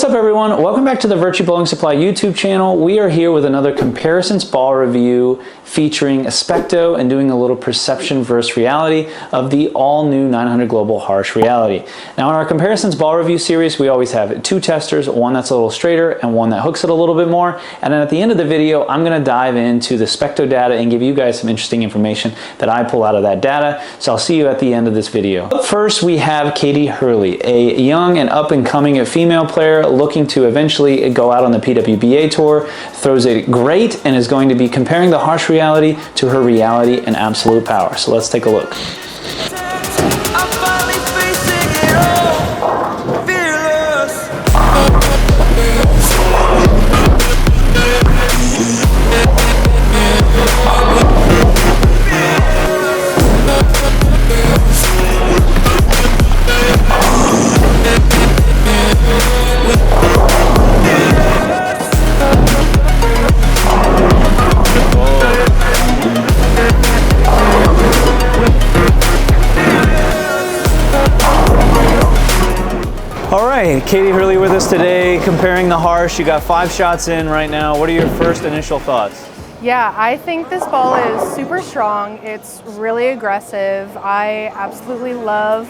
What's up everyone? Welcome back to the Virtue Bowling Supply YouTube channel. We are here with another comparisons ball review featuring Specto and doing a little perception versus reality of the all new 900 Global Harsh Reality. Now in our comparisons ball review series, we always have two testers, one that's a little straighter and one that hooks it a little bit more. And then at the end of the video, I'm gonna dive into the Specto data and give you guys some interesting information that I pull out of that data. So I'll see you at the end of this video. First, we have Katie Hurley, a young and up and coming female player looking to eventually go out on the PWBA tour, throws it great and is going to be comparing the harsh reality to her reality and absolute power. So let's take a look. All right, Katie Hurley with us today, comparing the harsh. You got 5 shots in right now. What are your first initial thoughts? Yeah, I think this ball is super strong. It's really aggressive. I absolutely love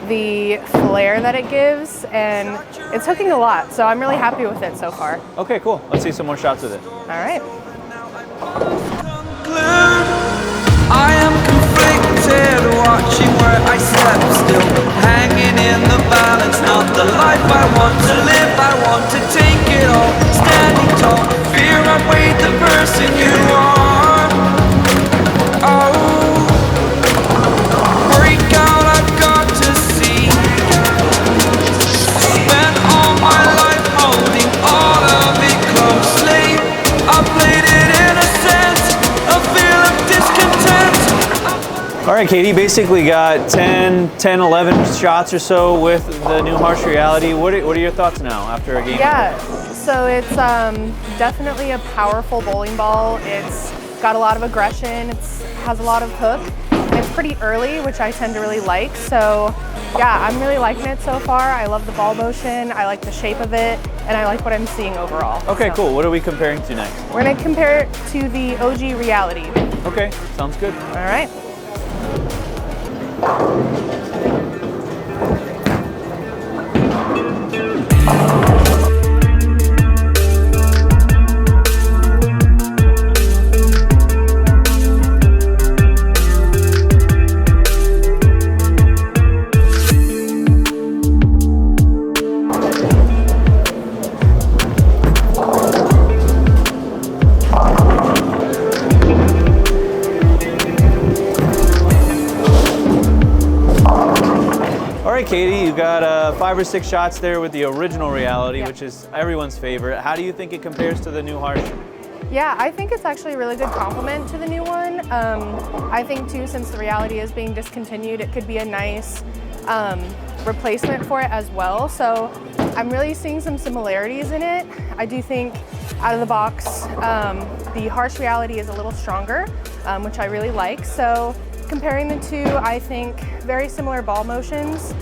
the flare that it gives, and it's hooking a lot, so I'm really happy with it so far. Okay, cool. Let's see some more shots with it. All right. I am conflicted, watching where I step still, hanging in the balance, not the life I want to live. I want to take it all, standing tall, fear outweighed the person you are. Oh, break out, I've got to see. Spent all my life holding all of it closely. I played it in a sense, a feel of discontent. All right, Katie, basically got 10, 11 shots or so with the new harsh reality. What are your thoughts now after a game? Yeah, so it's definitely a powerful bowling ball. It's got a lot of aggression. It has a lot of hook. And it's pretty early, which I tend to really like. So yeah, I'm really liking it so far. I love the ball motion. I like the shape of it. And I like what I'm seeing overall. Okay, so cool. What are we comparing to next? We're gonna compare it to the OG reality. Okay, sounds good. All right. All right, Katie, you got 5 or 6 shots there with the original reality, which is everyone's favorite. How do you think it compares to the new harsh? Yeah, I think it's actually a really good compliment to the new one. I think too, since the reality is being discontinued, it could be a nice replacement for it as well. So I'm really seeing some similarities in it. I do think out of the box, the harsh reality is a little stronger, which I really like. So comparing the two, I think very similar ball motions,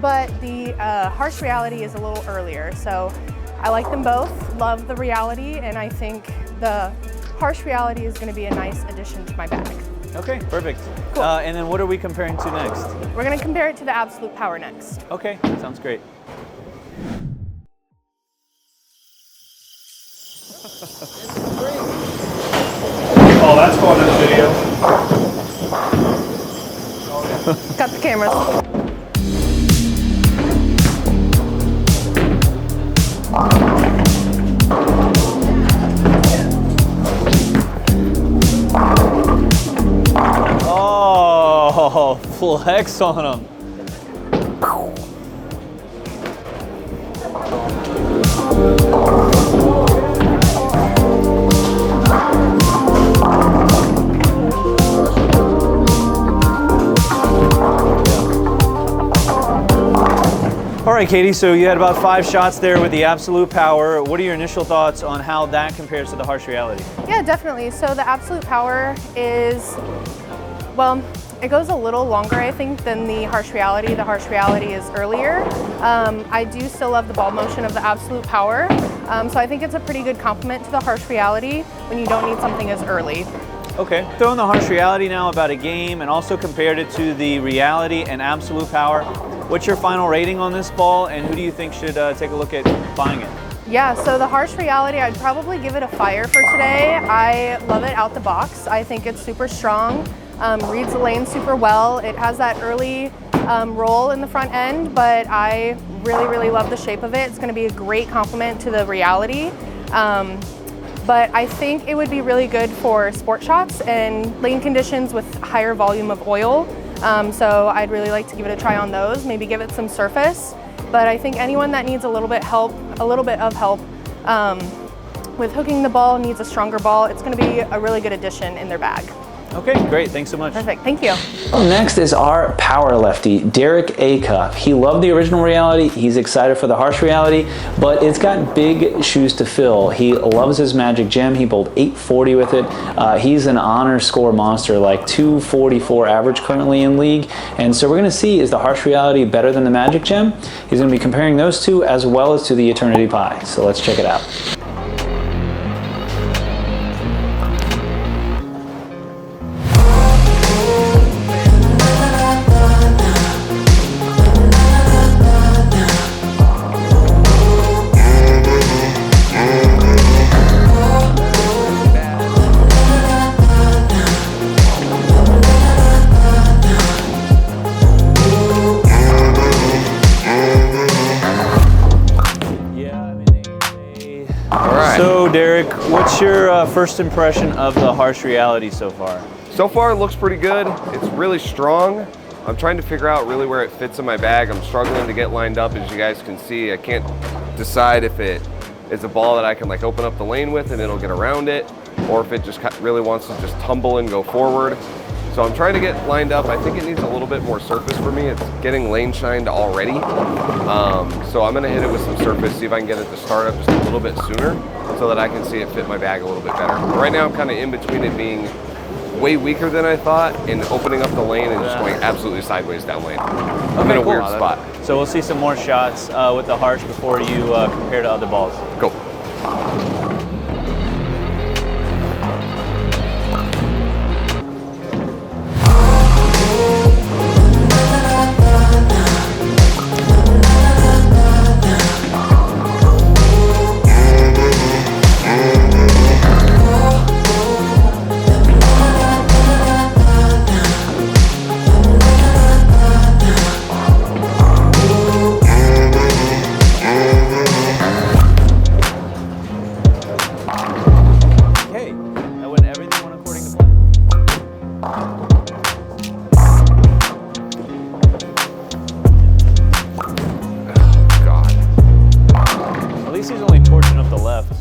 but the harsh reality is a little earlier. So I like them both, love the reality, and I think the harsh reality is going to be a nice addition to my bag. Okay, perfect. Cool. And then what are we comparing to next? We're going to compare it to the absolute power next. Okay, sounds great. Oh, that's going in the video. Got the cameras. Oh, flex on him. All right, Katie, so you had about 5 shots there with the absolute power. What are your initial thoughts on how that compares to the harsh reality? Yeah, definitely. So the absolute power is, well, It goes a little longer, I think, than the harsh reality. The harsh reality is earlier. I do still love the ball motion of the absolute power. So I think it's a pretty good complement to the harsh reality when you don't need something as early. Okay, throwing the harsh reality now about a game and also compared it to the reality and absolute power. What's your final rating on this ball, and who do you think should take a look at buying it? Yeah, so the harsh reality, I'd probably give it a fire for today. I love it out the box. I think it's super strong, reads the lane super well. It has that early roll in the front end, but I really love the shape of it. It's gonna be a great complement to the reality. But I think it would be really good for sport shots and lane conditions with higher volume of oil. So I'd really like to give it a try on those, maybe give it some surface. But I think anyone that needs a little bit of help with hooking the ball, needs a stronger ball, it's gonna be a really good addition in their bag. Okay, great, thanks so much. Perfect, thank you. Next is our power lefty, Derek Acuff. He loved the original reality, he's excited for the harsh reality, but it's got big shoes to fill. He loves his Magic Gem, he bowled 840 with it. He's an honor score monster, like 244 average currently in league. And so we're gonna see, is the harsh reality better than the Magic Gem? He's gonna be comparing those two as well as to the Eternity Pie. So let's check it out. So Derek, what's your first impression of the harsh reality so far? So far it looks pretty good. It's really strong. I'm trying to figure out really where it fits in my bag. I'm struggling to get lined up, as you guys can see. I can't decide if it is a ball that I can like open up the lane with and it'll get around it, or if it just really wants to just tumble and go forward. So I'm trying to get lined up. I think it needs a little bit more surface for me. It's getting lane shined already. So I'm gonna hit it with some surface, see if I can get it to start up just a little bit sooner so that I can see it fit my bag a little bit better. But right now I'm kind of in between it being way weaker than I thought and opening up the lane and just going absolutely sideways down lane. I'm in a weird spot. So we'll see some more shots with the harsh before you compare to other balls. Go.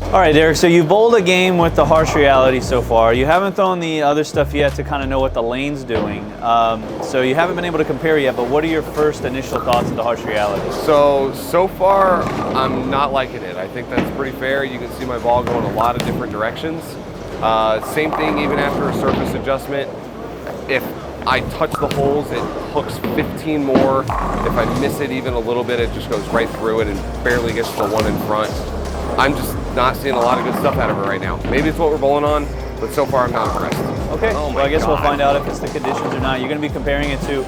All right, Derek, so you bowled a game with the harsh reality so far. You haven't thrown the other stuff yet to kind of know what the lane's doing. So you haven't been able to compare yet, but what are your first initial thoughts of the harsh reality? So far, I'm not liking it. I think that's pretty fair. You can see my ball going a lot of different directions. Same thing even after a surface adjustment. If I touch the holes, it hooks 15 more. If I miss it even a little bit, it just goes right through it and barely gets to the one in front. I'm just not seeing a lot of good stuff out of it right now. Maybe it's what we're bowling on, but so far I'm not impressed. Okay, well I guess we'll find out if it's the conditions or not. You're going to be comparing it to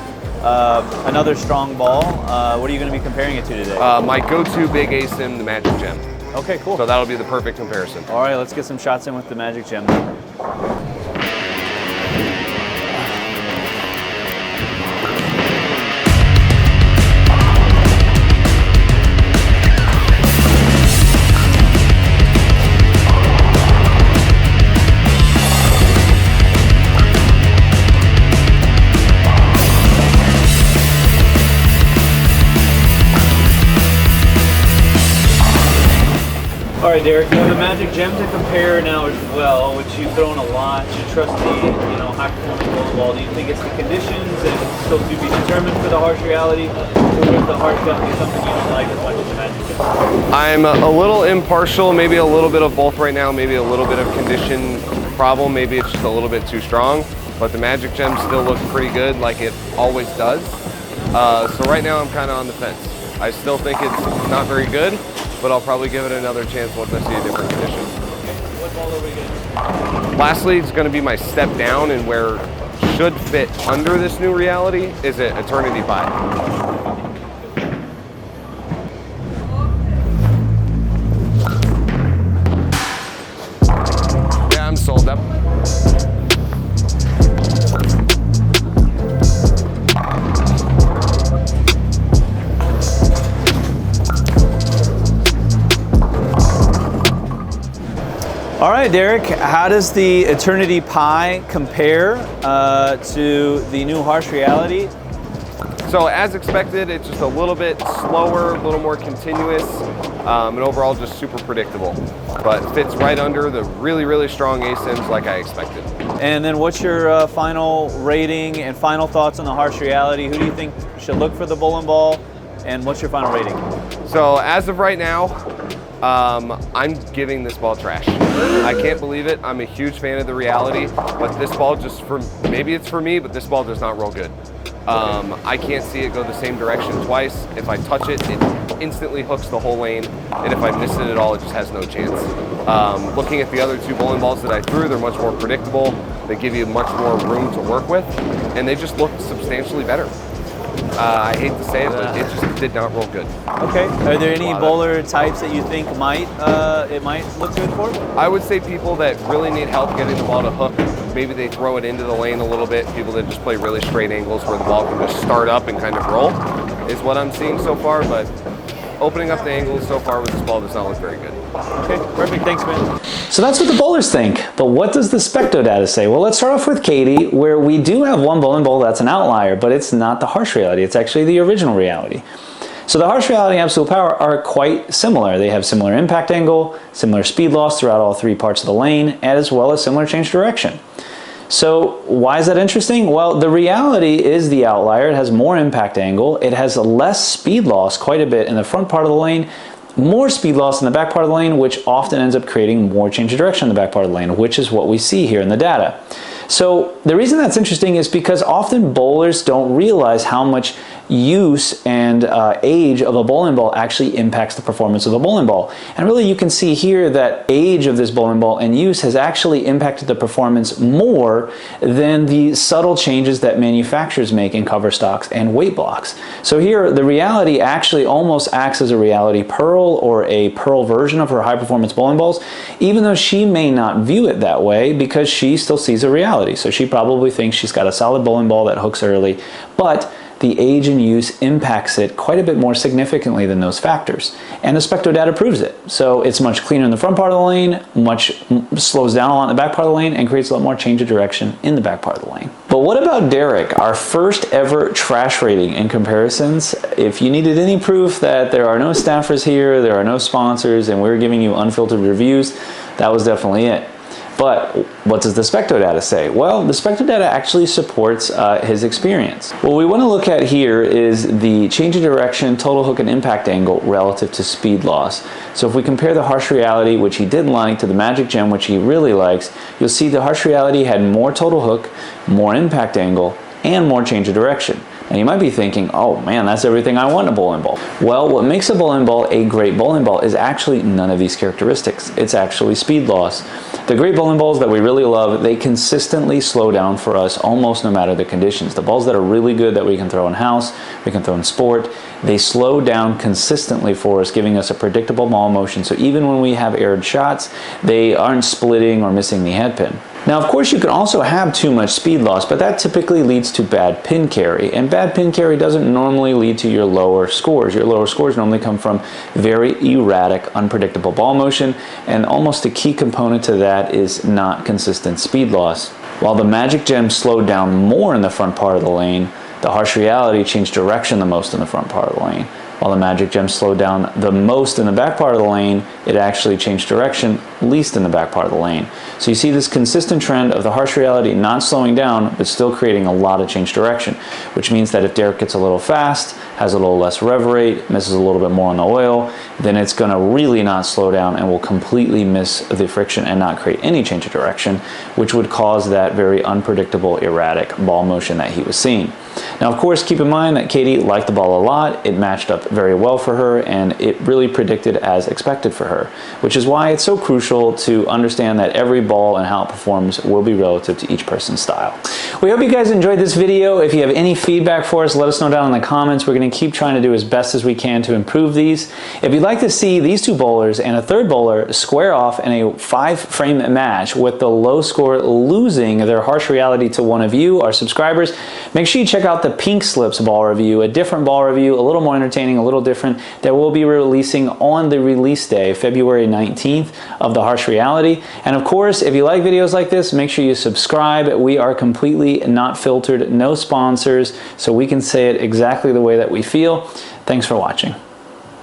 another strong ball. What are you going to be comparing it to today? My go-to big ace in the Magic Gem. Okay, cool. So that'll be the perfect comparison. All right, let's get some shots in with the Magic Gem. All right, Derek, you have the Magic Gem to compare now as well, which you've thrown a lot. You trust the high-performing bowling ball. Do you think it's the conditions and still to be determined for the harsh reality, or is the harsh reality something you don't like as much as the Magic Gem? I'm a little impartial, maybe a little bit of both right now, maybe a little bit of condition problem, maybe it's just a little bit too strong. but the Magic Gem still looks pretty good like it always does. So right now I'm kind of on the fence. I still think it's not very good, but I'll probably give it another chance once I see a different condition. What ball are we getting? Lastly, it's going to be my step down, and where should fit under this new reality is an Eternity Pie. I'm sold up. All right, Derek, how does the Eternity Pie compare to the new Harsh Reality? So as expected, it's just a little bit slower, a little more continuous, and overall just super predictable. But fits right under the really, really strong ASIMs like I expected. And then what's your final rating and final thoughts on the Harsh Reality? Who do you think should look for the bowling ball? And what's your final rating? So as of right now, I'm giving this ball trash. I can't believe it. I'm a huge fan of the Reality, but this ball maybe it's for me, but this ball does not roll good. I can't see it go the same direction twice. If I touch it, it instantly hooks the whole lane, and if I miss it at all, it just has no chance. Looking at the other two bowling balls that I threw, they're much more predictable. They give you much more room to work with, and they just look substantially better. I hate to say it, but it just did not roll good. Okay. Are there any bowler types that you think it might look good for? I would say people that really need help getting the ball to hook. Maybe they throw it into the lane a little bit. People that just play really straight angles where the ball can just start up and kind of roll is what I'm seeing so far. But opening up the angles so far with this ball does not look very good. Okay, perfect. Thanks, man. So that's what the bowlers think. But what does the Specto Data say? Well, let's start off with Katie, where we do have one bowling ball that's an outlier, but it's not the Harsh Reality. It's actually the original Reality. So the Harsh Reality and Absolute Power are quite similar. They have similar impact angle, similar speed loss throughout all three parts of the lane, as well as similar change direction. So why is that interesting? Well, the Reality is the outlier. It has more impact angle. It has less speed loss, quite a bit in the front part of the lane, more speed loss in the back part of the lane, which often ends up creating more change of direction in the back part of the lane, which is what we see here in the data. So the reason that's interesting is because often bowlers don't realize how much use and age of a bowling ball actually impacts the performance of the bowling ball. And really you can see here that age of this bowling ball and use has actually impacted the performance more than the subtle changes that manufacturers make in cover stocks and weight blocks. So here the Reality actually almost acts as a Reality Pearl or a Pearl version of her high performance bowling balls, even though she may not view it that way because she still sees a Reality. So she probably thinks she's got a solid bowling ball that hooks early, but the age and use impacts it quite a bit more significantly than those factors. And the Specto Data proves it. So it's much cleaner in the front part of the lane, much slows down a lot in the back part of the lane, and creates a lot more change of direction in the back part of the lane. But what about Derek, our first ever trash rating and comparisons? If you needed any proof that there are no staffers here, there are no sponsors, and we're giving you unfiltered reviews, that was definitely it. But what does the Specto Data say? Well, the Specto Data actually supports his experience. What we want to look at here is the change of direction, total hook and impact angle relative to speed loss. So if we compare the Harsh Reality, which he didn't like, to the Magic Gem, which he really likes, you'll see the Harsh Reality had more total hook, more impact angle, and more change of direction. Now you might be thinking, oh man, that's everything I want in a bowling ball. Well, what makes a bowling ball a great bowling ball is actually none of these characteristics. It's actually speed loss. The great bowling balls that we really love, they consistently slow down for us almost no matter the conditions. The balls that are really good that we can throw in house, we can throw in sport, they slow down consistently for us, giving us a predictable ball motion. So even when we have aired shots, they aren't splitting or missing the head pin. Now, of course, you can also have too much speed loss, but that typically leads to bad pin carry. And bad pin carry doesn't normally lead to your lower scores. Your lower scores normally come from very erratic, unpredictable ball motion, and almost a key component to that is not consistent speed loss. While the Magic Gem slowed down more in the front part of the lane, the Harsh Reality changed direction the most in the front part of the lane. While the Magic Gem slowed down the most in the back part of the lane, it actually changed direction least in the back part of the lane. So you see this consistent trend of the harsh reality not slowing down, but still creating a lot of change direction, which means that if Derek gets a little fast, has a little less rev rate, misses a little bit more on the oil, then it's going to really not slow down and will completely miss the friction and not create any change of direction, which would cause that very unpredictable, erratic ball motion that he was seeing. Now, of course, keep in mind that Katie liked the ball a lot. It matched up very well for her, and it really predicted as expected for her, which is why it's so crucial to understand that every ball and how it performs will be relative to each person's style. We hope you guys enjoyed this video. If you have any feedback for us, let us know down in the comments. We're going to keep trying to do as best as we can to improve these. If you'd like to see these two bowlers and a third bowler square off in a 5-frame match with the low score losing their harsh reality to one of you, our subscribers, make sure you check out the Pink Slips ball review, a different ball review, a little more entertaining, a little different, that we'll be releasing on the release day, February 19th, of the harsh reality. And of course, if you like videos like this, make sure you subscribe. We are completely not filtered, no sponsors, so we can say it exactly the way that we feel. Thanks for watching.